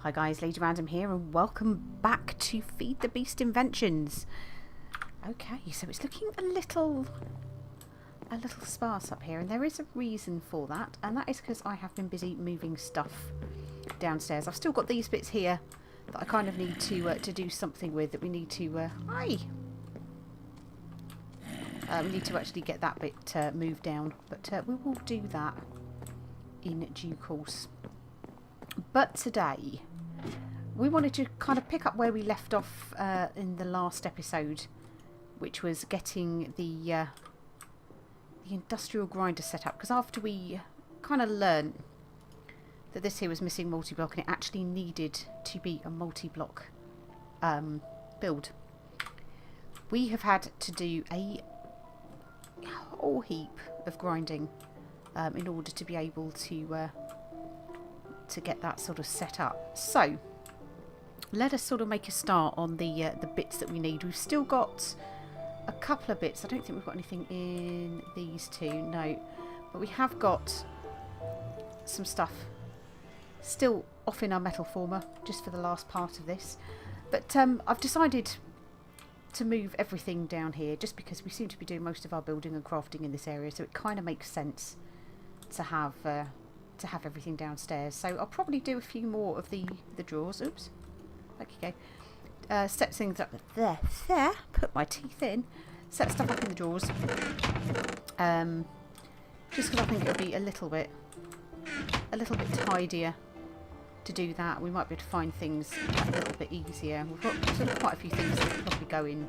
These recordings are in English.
Hi guys, Lady Random here and welcome back to Feed the Beast Inventions. Okay, so it's looking a little sparse up here, and there is a reason for that, and that is because I have been busy moving stuff downstairs. I've still got these bits here that I kind of need to do something with, that we need to we need to actually get that bit moved down, but we will do that in due course. But today we wanted to kind of pick up where we left off in the last episode, which was getting the industrial grinder set up, because after we kind of learned that this here was missing multi-block and it actually needed to be a multi-block build, we have had to do a whole heap of grinding in order to be able to get that sort of set up. So let us sort of make a start on the bits that we need. We've still got a couple of bits. I don't think we've got anything in these two, no, but we have got some stuff still off in our metal former just for the last part of this, but I've decided to move everything down here just because we seem to be doing most of our building and crafting in this area, so it kind of makes sense to have everything downstairs. So I'll probably do a few more of the drawers. Oops, there you go. Set things up there. Put my teeth in. Set stuff up in the drawers. Just because I think it'll be a little bit tidier to do that. We might be able to find things a little bit easier. We've got sort of quite a few things that will probably go in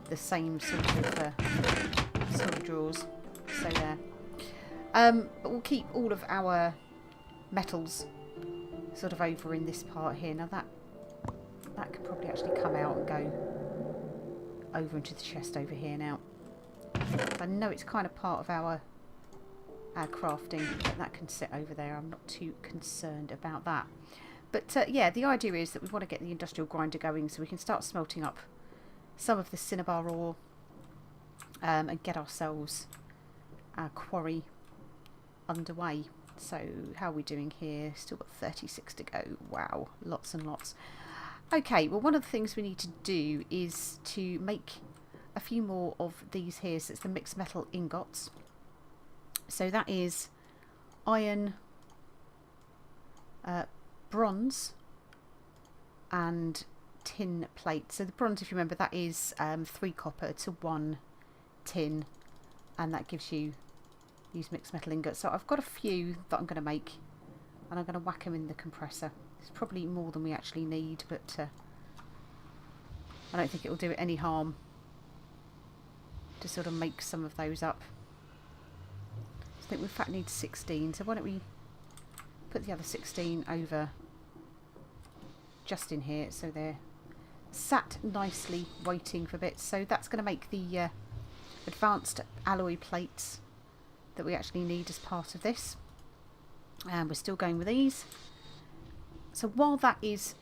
the same sort of drawers. So there. But we'll keep all of our metals sort of over in this part here. Now that could probably actually come out and go over into the chest over here now. I know it's kind of part of our crafting, but that can sit over there. I'm not too concerned about that. But yeah, the idea is that we want to get the industrial grinder going so we can start smelting up some of the cinnabar ore and get ourselves our quarry underway. So how are we doing here? Still got 36 to go. Wow, lots and lots. Okay, well, one of the things we need to do is to make a few more of these here. So it's the mixed metal ingots. So that is iron, bronze and tin plate. So the bronze, if you remember, that is 3 copper to 1 tin, and that gives you these mixed metal ingots. So I've got a few that I'm going to make, and I'm going to whack them in the compressor. It's probably more than we actually need, but I don't think it will do it any harm to sort of make some of those up. I think we in fact need 16, so why don't we put the other 16 over just in here, so they're sat nicely waiting for bits. So that's going to make the advanced alloy plates that we actually need as part of this, and we're still going with these. So while that is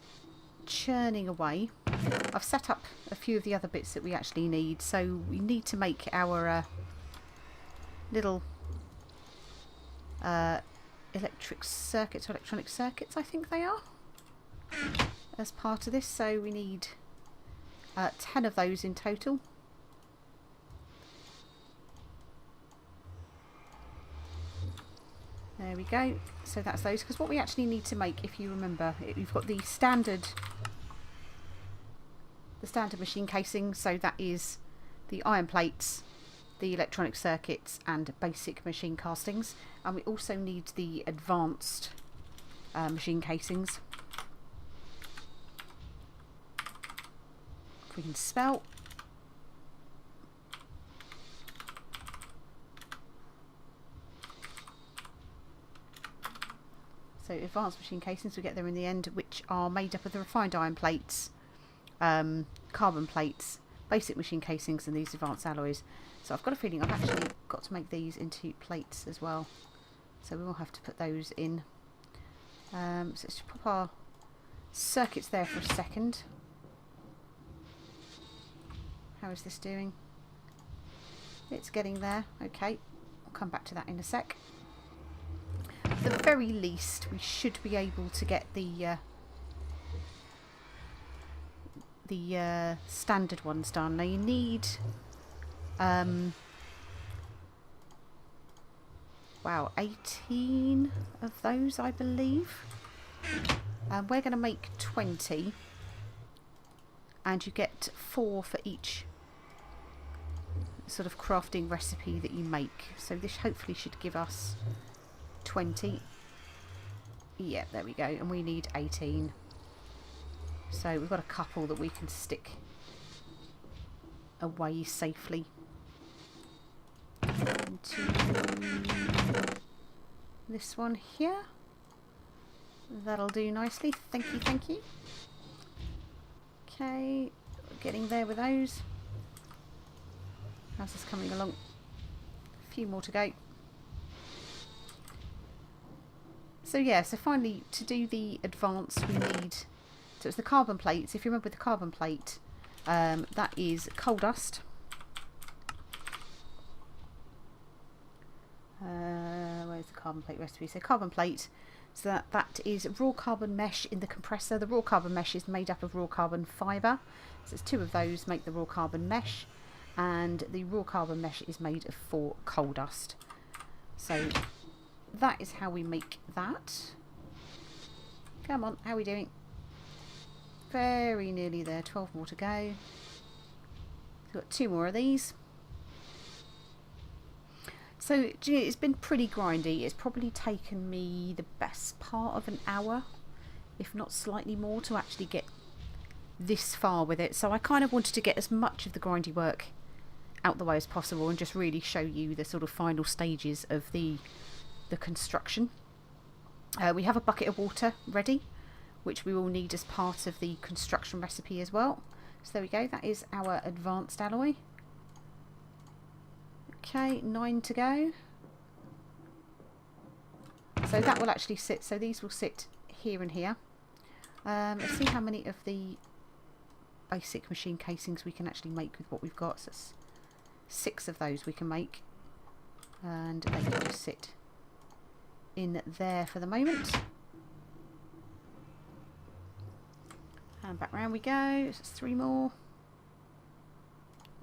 churning away, I've set up a few of the other bits that we actually need. So we need to make our little electronic circuits, I think they are, as part of this. So we need 10 of those in total. There we go. So that's those, because what we actually need to make, if you remember, we've got the standard machine casing. So that is the iron plates, the electronic circuits and basic machine castings, and we also need the advanced machine casings. If we can spell. So advanced machine casings, we get there in the end, which are made up of the refined iron plates, carbon plates, basic machine casings and these advanced alloys. So I've got a feeling I've actually got to make these into plates as well. So we will have to put those in. So let's just pop our circuits there for a second. How is this doing? It's getting there. Okay, I'll come back to that in a sec. At the very least, we should be able to get the the standard ones done. Now you need wow, 18 of those, I believe. We're going to make 20, and you get 4 for each sort of crafting recipe that you make. So this hopefully should give us 20. Yeah, there we go. And we need 18. So we've got a couple that we can stick away safely. Into this one here. That'll do nicely. Thank you, thank you. Okay, getting there with those. How's this coming along? A few more to go. So yeah, so finally to do the advance we need, so it's the carbon plates. If you remember the carbon plate, that is coal dust. Where's the carbon plate recipe? So carbon plate, so that is raw carbon mesh in the compressor. The raw carbon mesh is made up of raw carbon fibre. So it's 2 of those make the raw carbon mesh, and the raw carbon mesh is made of 4 coal dust. So that is how we make that. Come on, how are we doing? Very nearly there, 12 more to go. So we've got 2 more of these. So it's been pretty grindy. It's probably taken me the best part of an hour, if not slightly more, to actually get this far with it. So I kind of wanted to get as much of the grindy work out the way as possible and just really show you the sort of final stages of the construction. We have a bucket of water ready, which we will need as part of the construction recipe as well. So there we go, that is our advanced alloy. Okay, 9 to go. So that will actually sit, so these will sit here and here. Let's see how many of the basic machine casings we can actually make with what we've got. So 6 of those we can make, and they can just sit in there for the moment. And back round we go. So it's 3 more.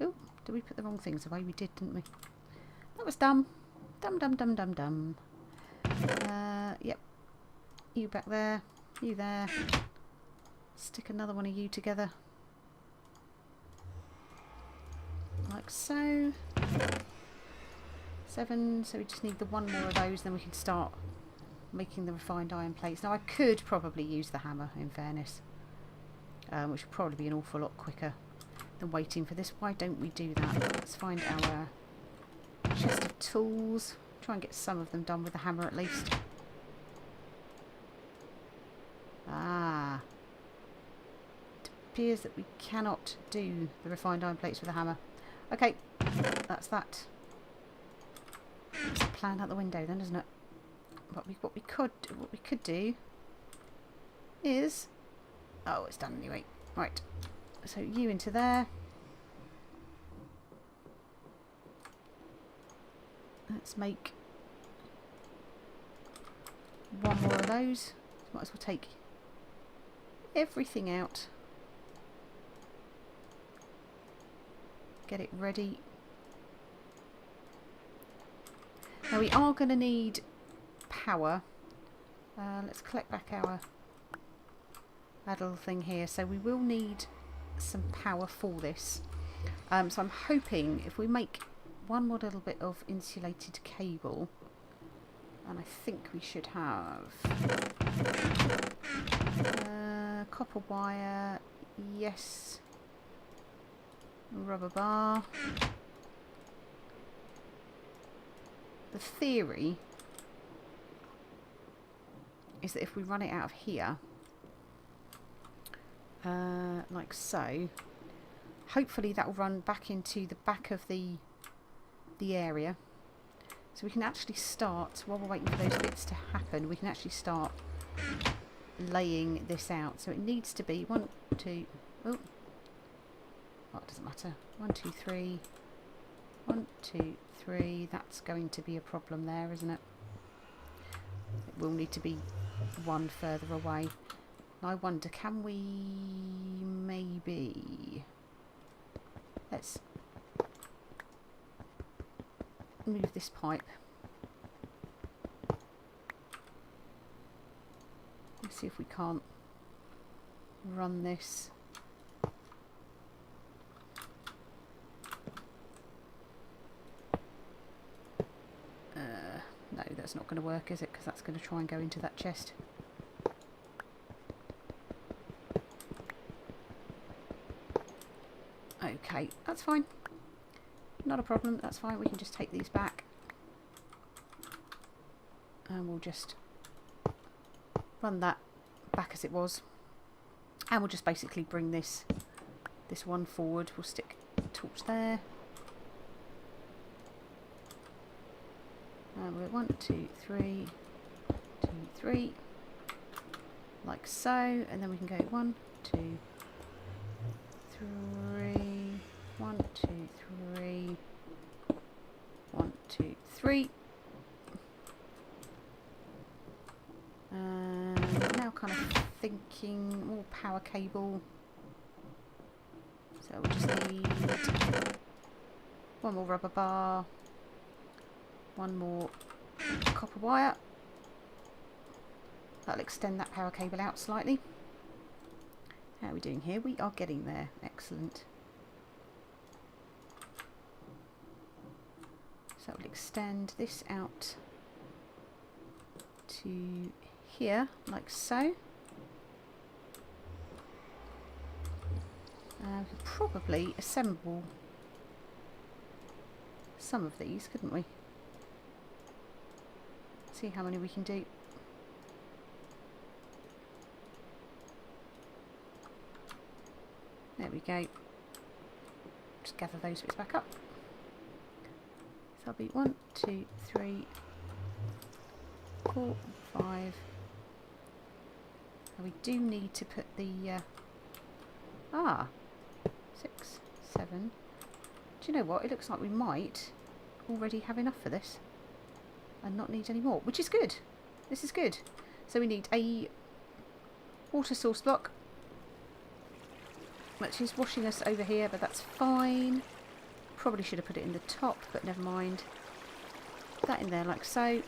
Oh, did we put the wrong things away? We did, didn't we? That was dumb. Dumb. Yep. You back there. You there. Stick another one of you together. Like so. 7, so we just need the 1 more of those, then we can start making the refined iron plates. Now I could probably use the hammer, in fairness, which would probably be an awful lot quicker than waiting for this. Why don't we do that? Let's find our chest of tools, try and get some of them done with the hammer at least. Ah, it appears that we cannot do the refined iron plates with a hammer. Okay, that's that. It's a plan out the window then, isn't it? What we could do is, oh, it's done anyway. Right, so you into there. Let's make 1 more of those. Might as well take everything out. Get it ready. Now we are going to need power. Let's collect back our little thing here. So we will need some power for this. So I'm hoping if we make 1 more little bit of insulated cable, and I think we should have copper wire, yes, rubber bar. The theory is that if we run it out of here, like so, hopefully that will run back into the back of the area, so we can actually start, while we're waiting for those bits to happen, we can actually start laying this out. So it needs to be 1, 2, oh, it doesn't matter, 1, 2, 3, 1, 2, 3, that's going to be a problem there, isn't it? It will need to be 1 further away. I wonder, can we maybe... Let's move this pipe. Let's see if we can't run this. No, that's not going to work, is it? Because that's going to try and go into that chest. Okay, that's fine. Not a problem, that's fine. We can just take these back. And we'll just run that back as it was. And we'll just basically bring this one forward. We'll stick a torch there. And we're 1, 2, 3, 2, 3, like so, and then we can go 1, 2, 3, 1, 2, 3, 1, 2, 3, and now kind of thinking more power cable. So we'll just need one more rubber bar. One more copper wire. That'll extend that power cable out slightly. How are we doing here? We are getting there. Excellent. So we'll extend this out to here, like so. We could probably assemble some of these, couldn't we? See how many we can do. There we go. Just gather those bits back up. So I'll be 1, 2, 3, 4, 5. And we do need to put the 6, 7. Do you know what? It looks like we might already have enough for this and not need any more, which is good. This is good. So we need a water source block, which is washing us over here, but that's fine. Probably should have put it in the top, but never mind. Put that in there like so.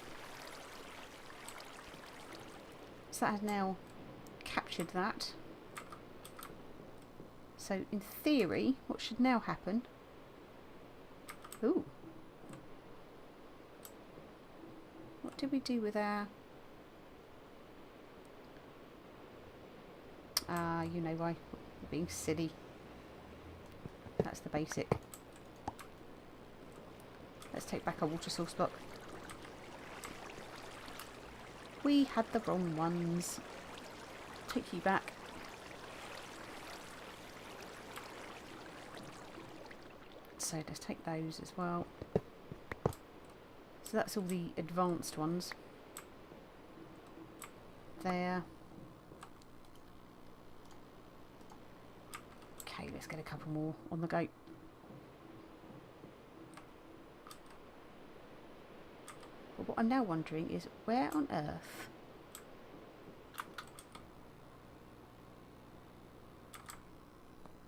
So that has now captured that. So in theory, what should now happen... Ooh. What did we do with our... you know why. We're being silly. That's the basic. Let's take back our water source block. We had the wrong ones. Take you back. So let's take those as well. So that's all the advanced ones. There. Okay, let's get a couple more on the go. But what I'm now wondering is where on earth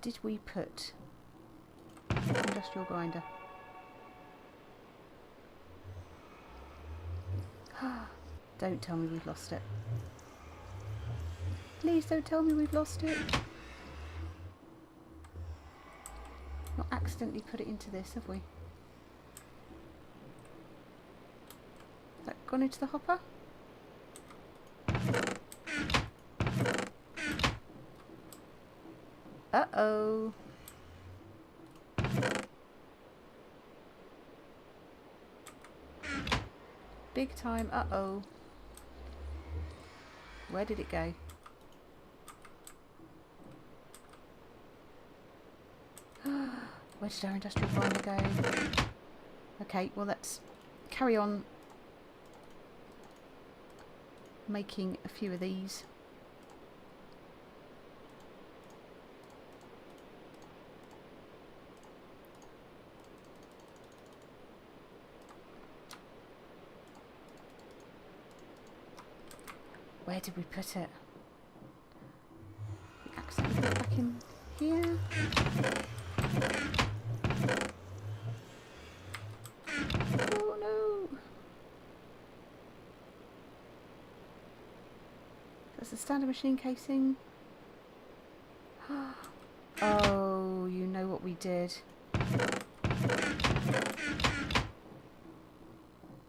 did we put the industrial grinder? Don't tell me we've lost it. Please don't tell me we've lost it. Not accidentally put it into this, have we? Has that gone into the hopper? Uh-oh. Big time, uh-oh. Where did it go? Where did our industrial grinder go? Okay, well let's carry on making a few of these. Where did we put it? here. Oh no! That's the standard machine casing. Oh, you know what we did.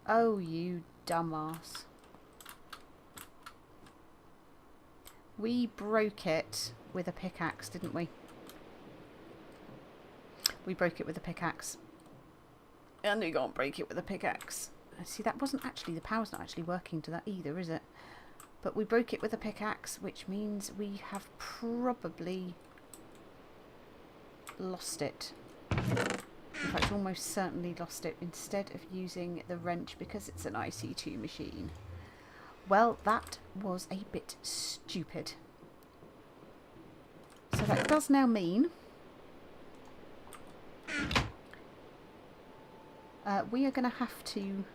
Oh, you dumbass. We broke it with a pickaxe, didn't we? We broke it with a pickaxe. And we can't break it with a pickaxe. See, that wasn't actually, the power's not actually working to that either, is it? But we broke it with a pickaxe, which means we have probably lost it. In fact, almost certainly lost it instead of using the wrench because it's an IC2 machine. Well, that was a bit stupid. So that does now mean we are going to have to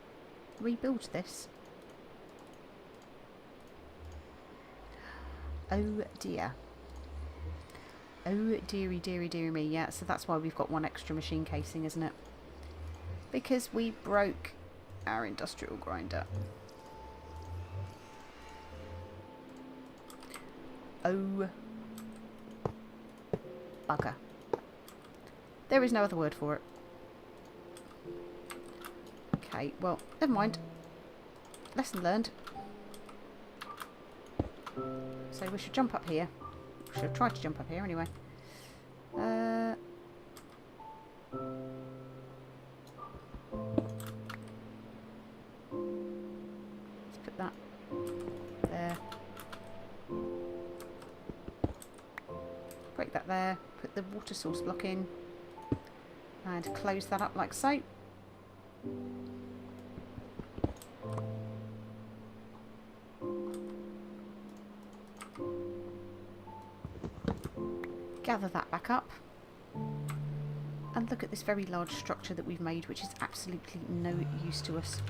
rebuild this. Oh dear. Oh dearie, dearie, dearie me. Yeah, so that's why we've got one extra machine casing, isn't it? Because we broke our industrial grinder. Oh bugger. There is no other word for it. Okay, well, never mind. Lesson learned. So we should jump up here. We should have tried to jump up here anyway. Let's put that there. Break that there. Put the water source block in. And close that up like so. Gather that back up. And look at this very large structure that we've made, which is absolutely no use to us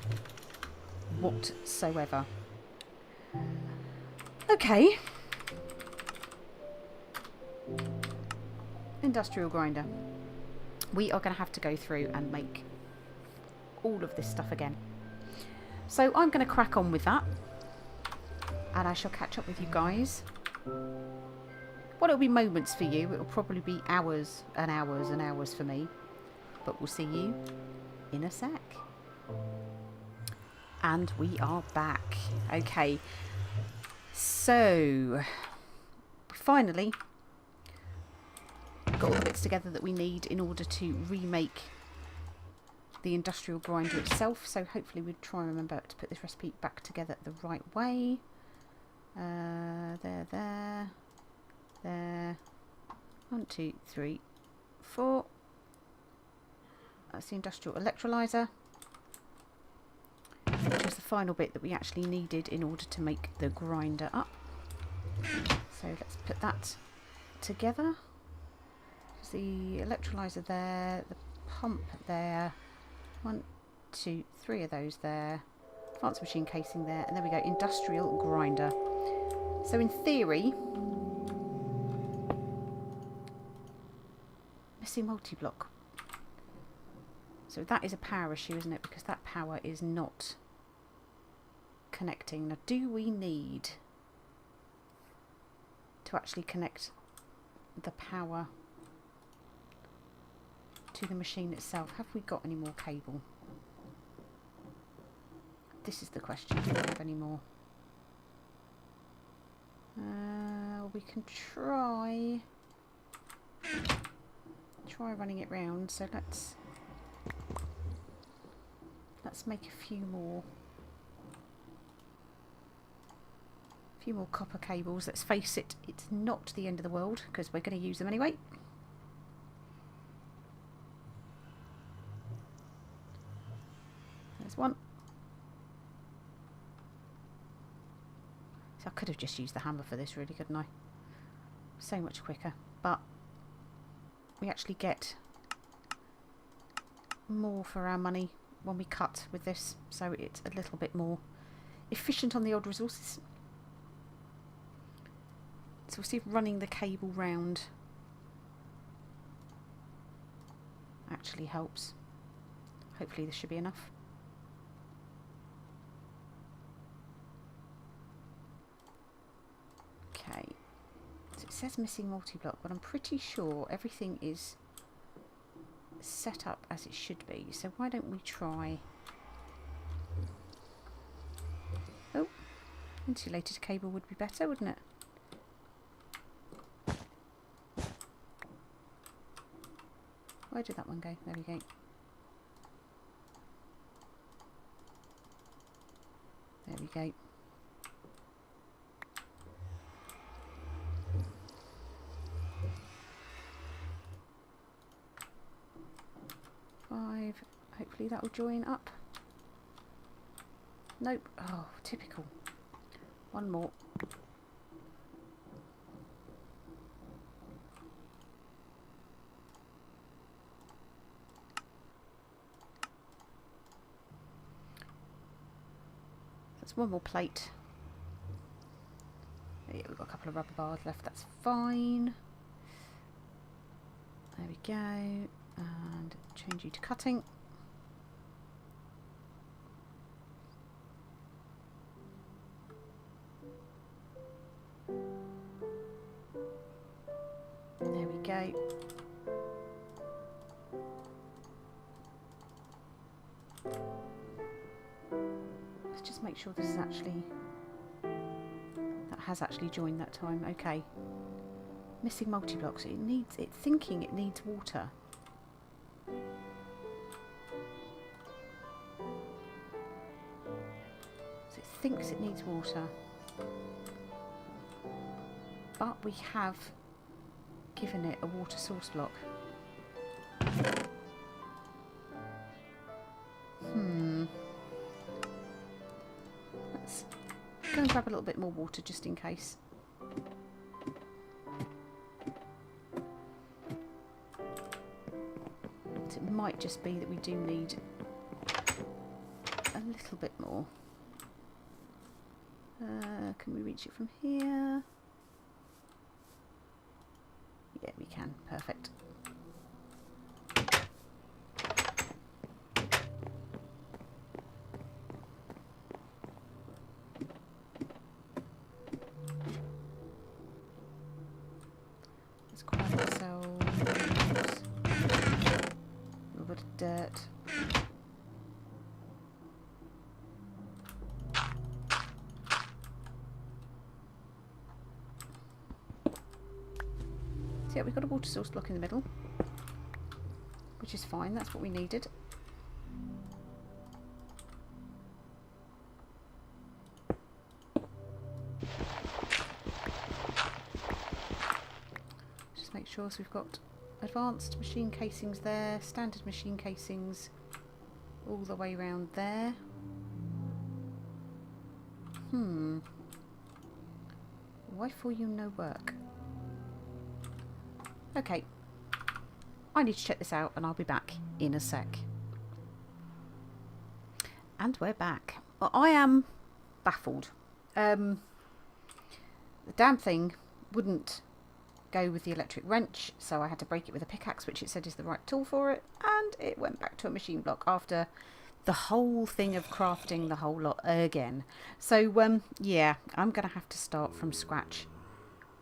whatsoever. Okay. Industrial grinder. We are going to have to go through and make all of this stuff again. So I'm going to crack on with that. And I shall catch up with you guys. Well, it'll be moments for you. It'll probably be hours and hours and hours for me. But we'll see you in a sec. And we are back. Okay. So, finally got all the bits together that we need in order to remake the industrial grinder itself. So hopefully we'll try and remember to put this recipe back together the right way. There. 1, 2, 3, 4. That's the industrial electrolyzer, which is the final bit that we actually needed in order to make the grinder up. So let's put that together. There's the electrolyzer there, the pump there. 1, 2, 3 of those there. Advanced machine casing there, and there we go, industrial grinder. So in theory, missing multi-block. So that is a power issue, isn't it? Because that power is not connecting. Now, do we need to actually connect the power to the machine itself? Have we got any more cable? This is the question. Do we have any more? We can try running it round. So let's make a few more copper cables. Let's face it, it's not the end of the world because we're going to use them anyway. There's one. So I could have just used the hammer for this, really, couldn't I? So much quicker. But we actually get more for our money when we cut with this, so it's a little bit more efficient on the odd resources. So we'll see if running the cable round actually helps. Hopefully this should be enough. Okay, so it says missing multi-block, but I'm pretty sure everything is set up as it should be. So why don't we try... Oh, insulated cable would be better, wouldn't it? Where did that one go? There we go. There we go. Five. Hopefully that will join up. Nope. Oh, typical. One more. That's one more plate. Yeah, we've got a couple of rubber bars left. That's fine. There we go. And change you to cutting. There we go. Let's just make sure this is actually... That has actually joined that time. Okay. Missing multi-blocks. It needs... It's thinking it needs water. So it thinks it needs water. But we have given it a water source block. Let's go and grab a little bit more water just in case. So it might just be that we do need a little bit more. Can we reach it from here? Yeah, we can. Perfect. Let's grab ourselves a little bit of dirt. So yeah, we've got a water source block in the middle, which is fine. That's what we needed. Just make sure so we've got advanced machine casings there, standard machine casings all the way around there. Why for you no work? Okay, I need to check this out and I'll be back in a sec. And we're back. Well, I am baffled. The damn thing wouldn't go with the electric wrench, so I had to break it with a pickaxe, which it said is the right tool for it, and it went back to a machine block after the whole thing of crafting the whole lot again. So, yeah, I'm going to have to start from scratch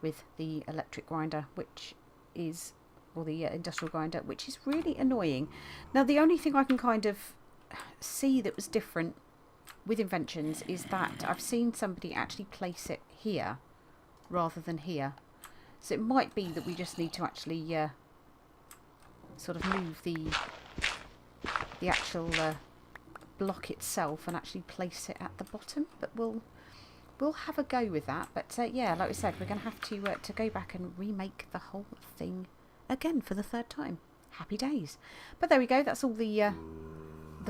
with the electric grinder, which is, or the industrial grinder, which is really annoying. Now the only thing I can kind of see that was different with Inventions is that I've seen somebody actually place it here rather than here, so it might be that we just need to actually sort of move the actual block itself and actually place it at the bottom, but we'll have a go with that. But yeah, like we said, we're going to have to go back and remake the whole thing again for the third time. Happy days. But there we go. That's all the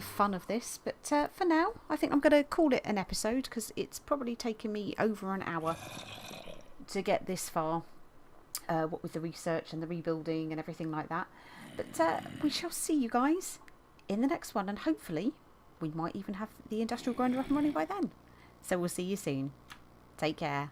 fun of this. But for now, I think I'm going to call it an episode because it's probably taken me over an hour to get this far. What with the research and the rebuilding and everything like that. But we shall see you guys in the next one, and hopefully we might even have the industrial grinder up and running by then. So we'll see you soon. Take care.